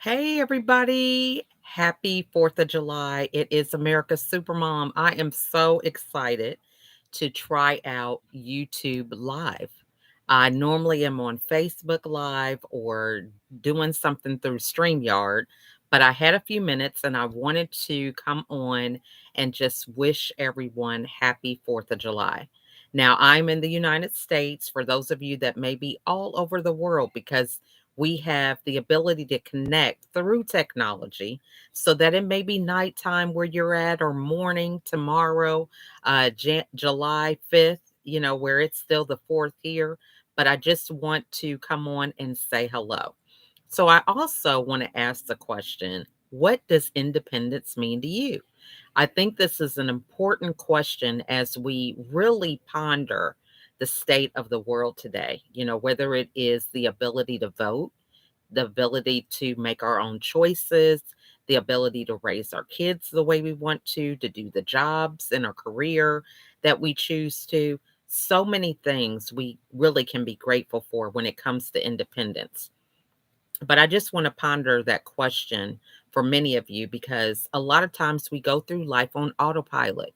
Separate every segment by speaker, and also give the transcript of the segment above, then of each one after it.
Speaker 1: Hey, everybody. Happy 4th of July. It is America's Supermom. I am so excited to try out YouTube Live. I normally am on Facebook Live or doing something through StreamYard, but I had a few minutes and I wanted to come on and just wish everyone happy 4th of July. Now, I'm in the United States for those of you that may be all over the world because we have the ability to connect through technology so that it may be nighttime where you're at or morning tomorrow, July 5th, where it's still the 4th here. But I just want to come on and say hello. So I also want to ask the question, what does independence mean to you? I think this is an important question as we really ponder the state of the world today, whether it is the ability to vote, the ability to make our own choices, the ability to raise our kids the way we want to do the jobs in our career that we choose to. So many things we really can be grateful for when it comes to independence. But I just want to ponder that question for many of you because a lot of times we go through life on autopilot.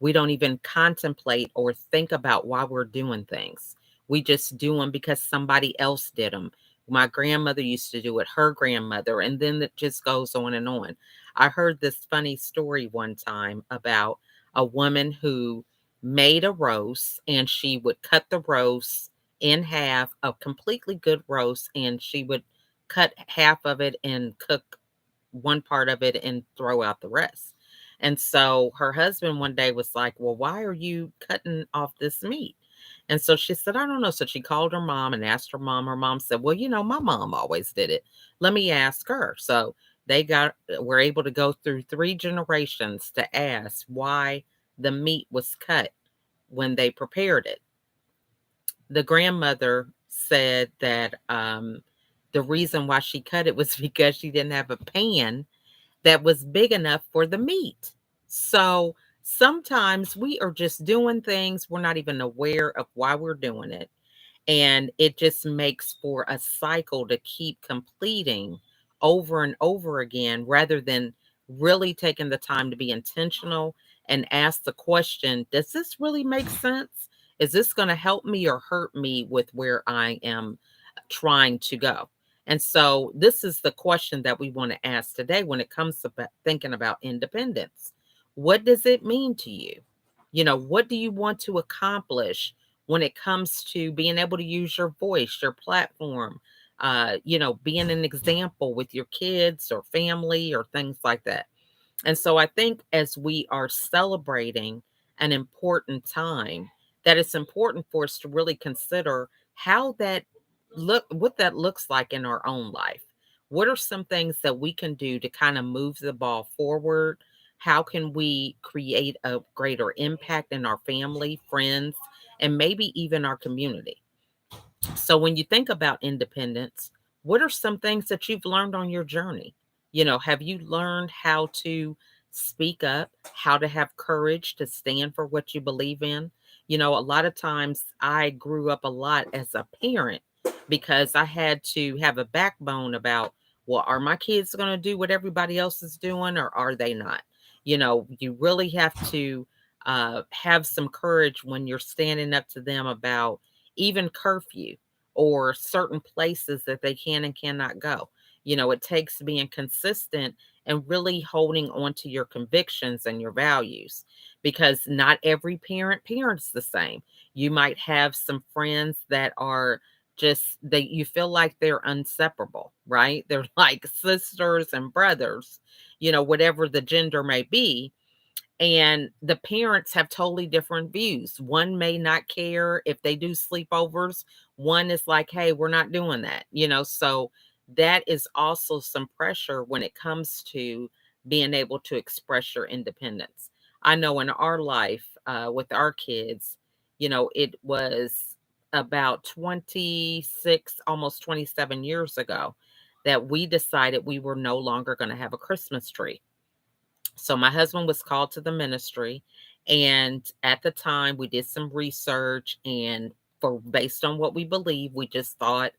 Speaker 1: We don't even contemplate or think about why we're doing things. We just do them because somebody else did them. My grandmother used to do it, her grandmother, and then it just goes on and on. I heard this funny story one time about a woman who made a roast and she would cut the roast in half, a completely good roast, and she would cut half of it and cook one part of it and throw out the rest. And so her husband one day was like, "Well, why are you cutting off this meat?" And so she said, "I don't know." So she called her mom and asked her mom. Her mom said, "Well, my mom always did it. Let me ask her." So they were able to go through three generations to ask why the meat was cut when they prepared it. The grandmother said that the reason why she cut it was because she didn't have a pan that was big enough for the meat. So sometimes we are just doing things, we're not even aware of why we're doing it. And it just makes for a cycle to keep completing over and over again rather than really taking the time to be intentional and ask the question, does this really make sense? Is this going to help me or hurt me with where I am trying to go? And so, this is the question that we want to ask today when it comes to thinking about independence. What does it mean to you? What do you want to accomplish when it comes to being able to use your voice, your platform, being an example with your kids or family or things like that. And so I think as we are celebrating an important time, that it's important for us to really consider how what that looks like in our own life. What are some things that we can do to kind of move the ball forward? How can we create a greater impact in our family, friends, and maybe even our community? So when you think about independence, what are some things that you've learned on your journey? Have you learned how to speak up, how to have courage to stand for what you believe in? A lot of times I grew up a lot as a parent because I had to have a backbone about, well, are my kids going to do what everybody else is doing or are they not? You really have to have some courage when you're standing up to them about even curfew or certain places that they can and cannot go. It takes being consistent and really holding on to your convictions and your values because not every parents the same. You might have some friends that are just that you feel like they're inseparable, right? They're like sisters and brothers, whatever the gender may be, and the parents have totally different views. One may not care if they do sleepovers. One is like, hey, we're not doing that, So that is also some pressure when it comes to being able to express your independence. I know in our life with our kids, it was about 26, almost 27 years ago that we decided we were no longer going to have a Christmas tree. So my husband was called to the ministry, and at the time we did some research, and for based on what we believe, we just thought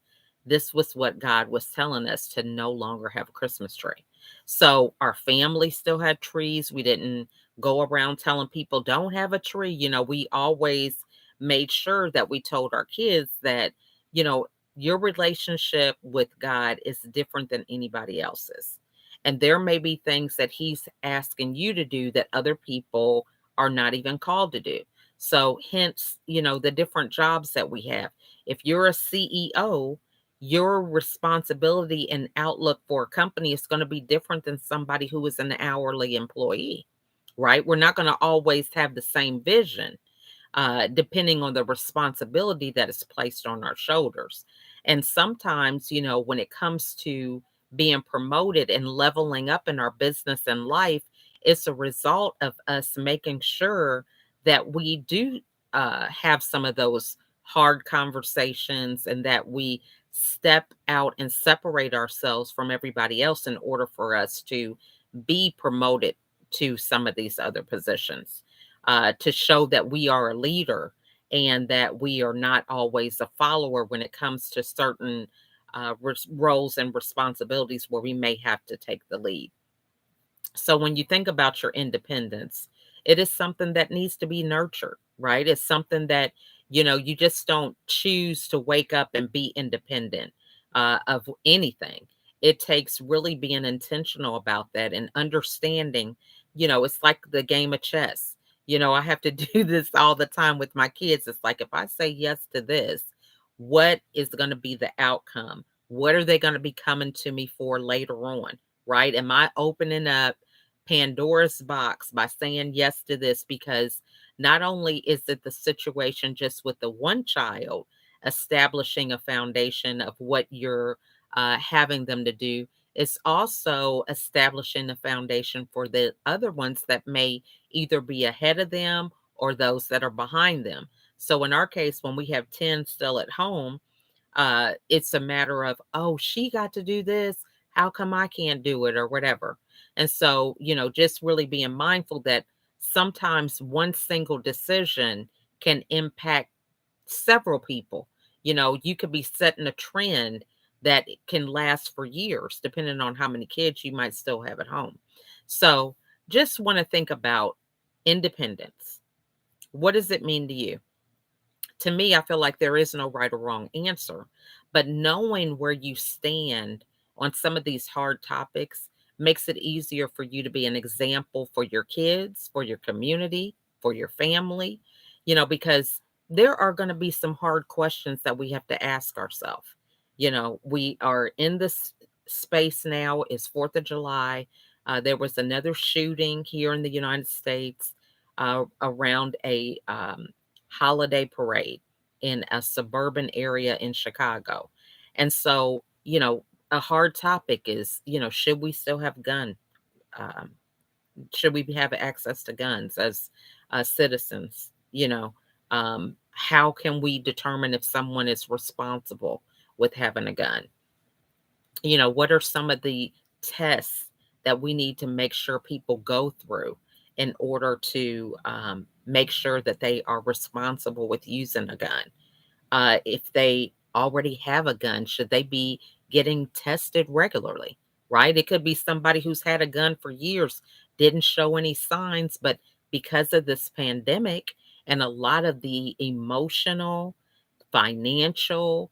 Speaker 1: this was what God was telling us, to no longer have a Christmas tree. So our family still had trees. We didn't go around telling people don't have a tree. We always made sure that we told our kids that, you know, your relationship with God is different than anybody else's. And there may be things that He's asking you to do that other people are not even called to do. So, hence, the different jobs that we have. If you're a CEO, your responsibility and outlook for a company is going to be different than somebody who is an hourly employee, right? We're not going to always have the same vision, depending on the responsibility that is placed on our shoulders. And sometimes, when it comes to being promoted and leveling up in our business and life, it's a result of us making sure that we do have some of those hard conversations, and that we step out and separate ourselves from everybody else in order for us to be promoted to some of these other positions, to show that we are a leader and that we are not always a follower when it comes to certain roles and responsibilities where we may have to take the lead. So when you think about your independence, it is something that needs to be nurtured, right? It's something that, you just don't choose to wake up and be independent of anything. It takes really being intentional about that and understanding, it's like the game of chess. I have to do this all the time with my kids. It's like, if I say yes to this, what is going to be the outcome? What are they going to be coming to me for later on? Right? Am I opening up Pandora's box by saying yes to this? Because not only is it the situation just with the one child, establishing a foundation of what you're having them to do, it's also establishing a foundation for the other ones that may either be ahead of them or those that are behind them. So in our case, when we have 10 still at home, it's a matter of, oh, she got to do this. How come I can't do it, or whatever? And so, just really being mindful that sometimes one single decision can impact several people. You could be setting a trend that can last for years, depending on how many kids you might still have at home. So, just want to think about independence. What does it mean to you? To me, I feel like there is no right or wrong answer, but knowing where you stand on some of these hard topics makes it easier for you to be an example for your kids, for your community, for your family, because there are going to be some hard questions that we have to ask ourselves. We are in this space now, it's 4th of July. There was another shooting here in the United States around a holiday parade in a suburban area in Chicago. And so, a hard topic is, should we still have um, should we have access to guns as citizens? How can we determine if someone is responsible with having a gun? What are some of the tests that we need to make sure people go through in order to make sure that they are responsible with using a gun? If they already have a gun, should they be getting tested regularly? Right? It could be somebody who's had a gun for years, didn't show any signs, but because of this pandemic and a lot of the emotional, financial,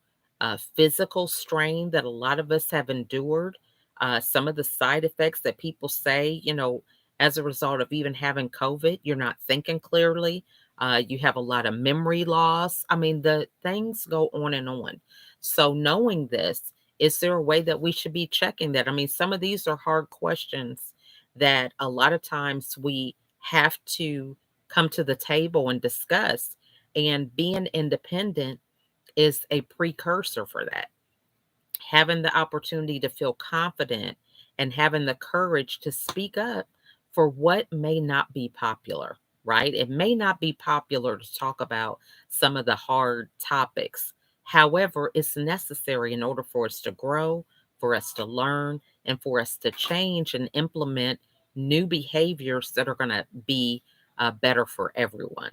Speaker 1: physical strain that a lot of us have endured, some of the side effects that people say, as a result of even having COVID, you're not thinking clearly. You have a lot of memory loss. I mean, the things go on and on. So, knowing this, is there a way that we should be checking that? I mean, some of these are hard questions that a lot of times we have to come to the table and discuss. And being independent is a precursor for that. Having the opportunity to feel confident and having the courage to speak up for what may not be popular, right? It may not be popular to talk about some of the hard topics. However, it's necessary in order for us to grow, for us to learn, and for us to change and implement new behaviors that are going to be better for everyone.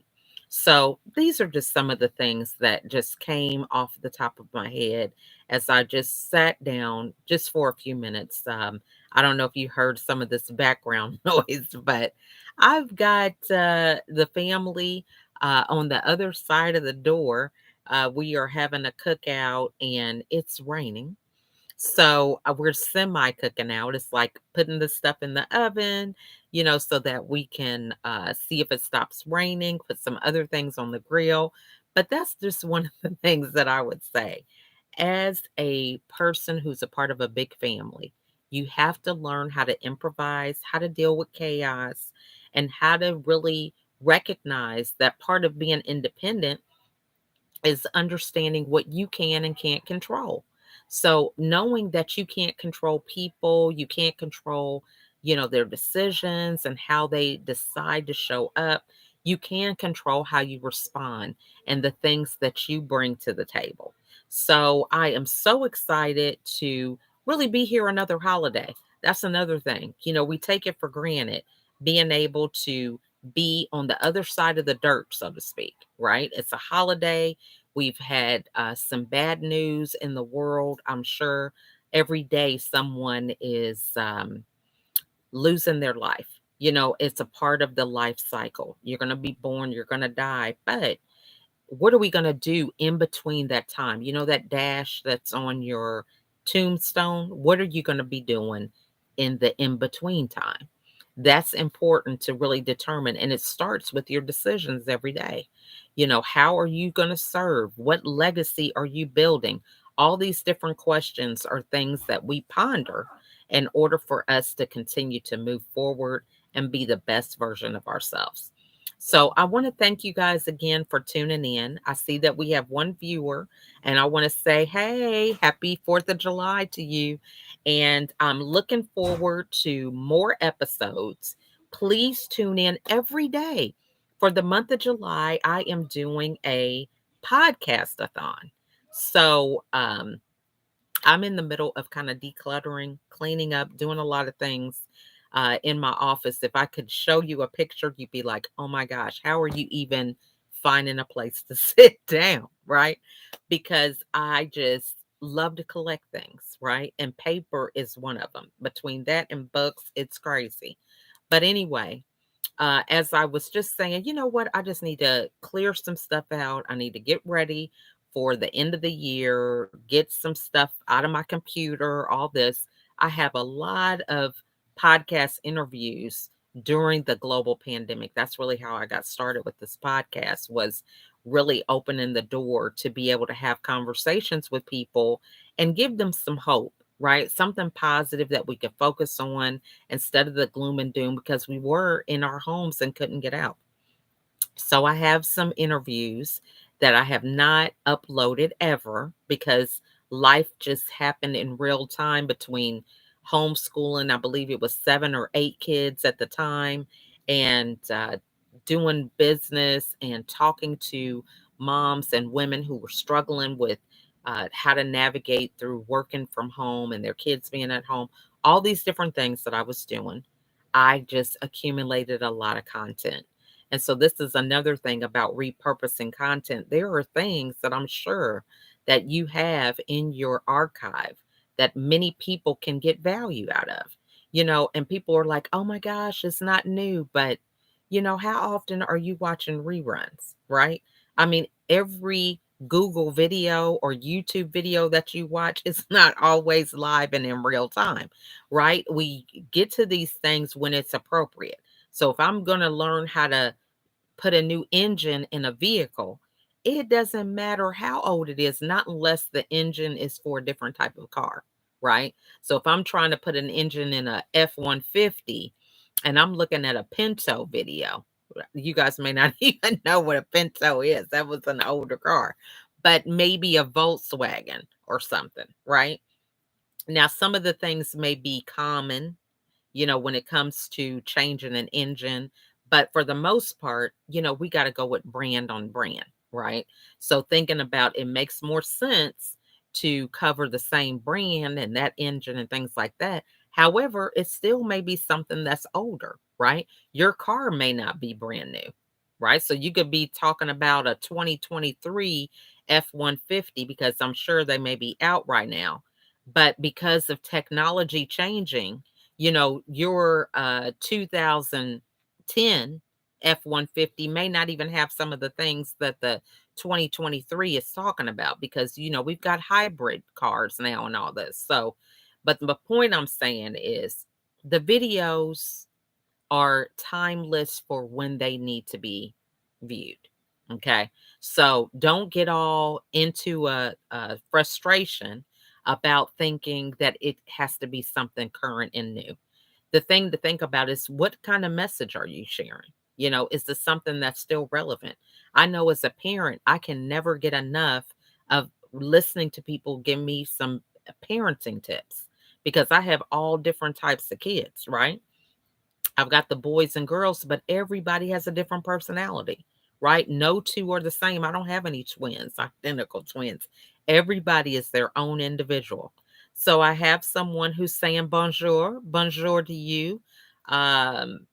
Speaker 1: So these are just some of the things that just came off the top of my head as I just sat down just for a few minutes. I don't know if you heard some of this background noise, but I've got the family on the other side of the door. We are having a cookout and it's raining. So we're semi cooking out. It's like putting the stuff in the oven, so that we can see if it stops raining, put some other things on the grill. But that's just one of the things that I would say. As a person who's a part of a big family, you have to learn how to improvise, how to deal with chaos, and how to really recognize that part of being independent is understanding what you can and can't control. So knowing that you can't control people, you can't control, their decisions and how they decide to show up. You can control how you respond and the things that you bring to the table. So I am so excited to really be here another holiday. That's another thing. We take it for granted being able to be on the other side of the dirt, so to speak, right? It's a holiday. We've had some bad news in the world. I'm sure every day someone is losing their life. It's a part of the life cycle. You're going to be born, you're going to die. But what are we going to do in between that time? That dash that's on your tombstone? What are you going to be doing in the in between time? That's important to really determine. And it starts with your decisions every day. How are you going to serve? What legacy are you building? All these different questions are things that we ponder in order for us to continue to move forward and be the best version of ourselves. So I want to thank you guys again for tuning in. I see that we have one viewer, and I want to say, hey, happy 4th of July to you. And I'm looking forward to more episodes. Please tune in every day. For the month of July, I am doing a podcast-a-thon. So, I'm in the middle of kind of decluttering, cleaning up, doing a lot of things in my office. If I could show you a picture, you'd be like, oh my gosh, how are you even finding a place to sit down? Right. Because I just love to collect things. Right. And paper is one of them. Between that and books, it's crazy. But anyway, as I was just saying, you know what? I just need to clear some stuff out. I need to get ready for the end of the year, get some stuff out of my computer, all this. I have a lot of podcast interviews during the global pandemic. That's really how I got started with this podcast, was really opening the door to be able to have conversations with people and give them some hope, right? Something positive that we could focus on instead of the gloom and doom, because we were in our homes and couldn't get out. So I have some interviews that I have not uploaded ever because life just happened in real time between homeschooling. I believe it was 7 or 8 kids at the time, and doing business and talking to moms and women who were struggling with how to navigate through working from home and their kids being at home. All these different things that I was doing. I just accumulated a lot of content. And so this is another thing about repurposing content. There are things that I'm sure that you have in your archive that many people can get value out of. And people are like, "Oh my gosh, it's not new." But how often are you watching reruns, right? I mean, every Google video or YouTube video that you watch is not always live and in real time, right? We get to these things when it's appropriate. So if I'm going to learn how to put a new engine in a vehicle, it doesn't matter how old it is, not unless the engine is for a different type of car, right? So if I'm trying to put an engine in a F-150 and I'm looking at a Pinto video, you guys may not even know what a Pinto is. That was an older car, but maybe a Volkswagen or something, right? Now, some of the things may be common, when it comes to changing an engine. But for the most part, we got to go with brand on brand, right? So thinking about, it makes more sense to cover the same brand and that engine and things like that. However, it still may be something that's older, right? Your car may not be brand new. right? So you could be talking about a 2023 F-150 because I'm sure they may be out right now. But because of technology changing, your 2010 F-150 may not even have some of the things that the 2023 is talking about because we've got hybrid cars now and all this. So, but the point I'm saying is the videos are timeless for when they need to be viewed. Okay. So don't get all into a frustration about thinking that it has to be something current and new. The thing to think about is what kind of message are you sharing? Is this something that's still relevant? I know as a parent, I can never get enough of listening to people give me some parenting tips because I have all different types of kids, right? I've got the boys and girls, but everybody has a different personality, right? No two are the same. I don't have any twins, identical twins. Everybody is their own individual. So I have someone who's saying bonjour, bonjour to you.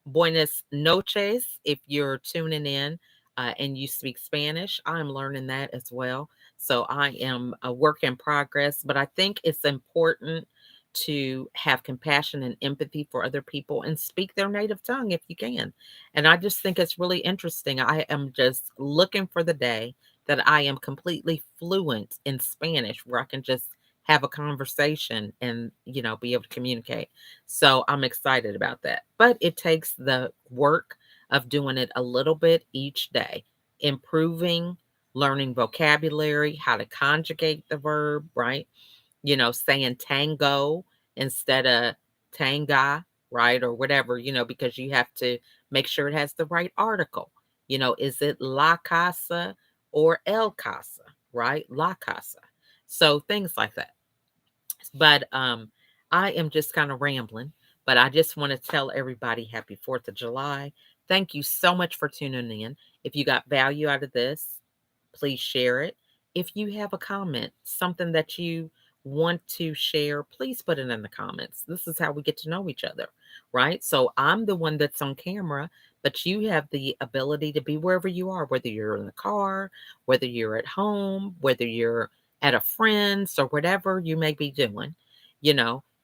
Speaker 1: Buenas noches if you're tuning in and you speak Spanish. I'm learning that as well. So I am a work in progress, but I think it's important to have compassion and empathy for other people and speak their native tongue if you can. And I just think it's really interesting. I am just looking for the day that I am completely fluent in Spanish where I can just have a conversation and, be able to communicate. So I'm excited about that. But it takes the work of doing it a little bit each day, improving, learning vocabulary, how to conjugate the verb, right? Saying tango instead of tanga, right? Or whatever, because you have to make sure it has the right article. Is it la casa or el casa, right? La casa. So things like that. But I am just kind of rambling, but I just want to tell everybody happy 4th of July. Thank you so much for tuning in. If you got value out of this, please share it. If you have a comment, something that you want to share, please put it in the comments. This is how we get to know each other, right? So I'm the one that's on camera, but you have the ability to be wherever you are, whether you're in the car, whether you're at home, whether you're at a friend's or whatever you may be doing,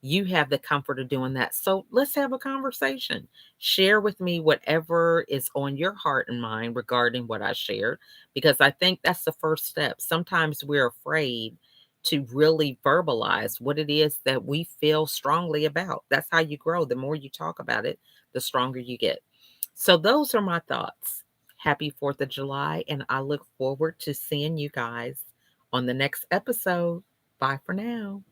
Speaker 1: you have the comfort of doing that. So let's have a conversation. Share with me whatever is on your heart and mind regarding what I shared because I think that's the first step. Sometimes we're afraid to really verbalize what it is that we feel strongly about. That's how you grow. The more you talk about it, the stronger you get. So, those are my thoughts. Happy 4th of July, and I look forward to seeing you guys on the next episode. Bye for now.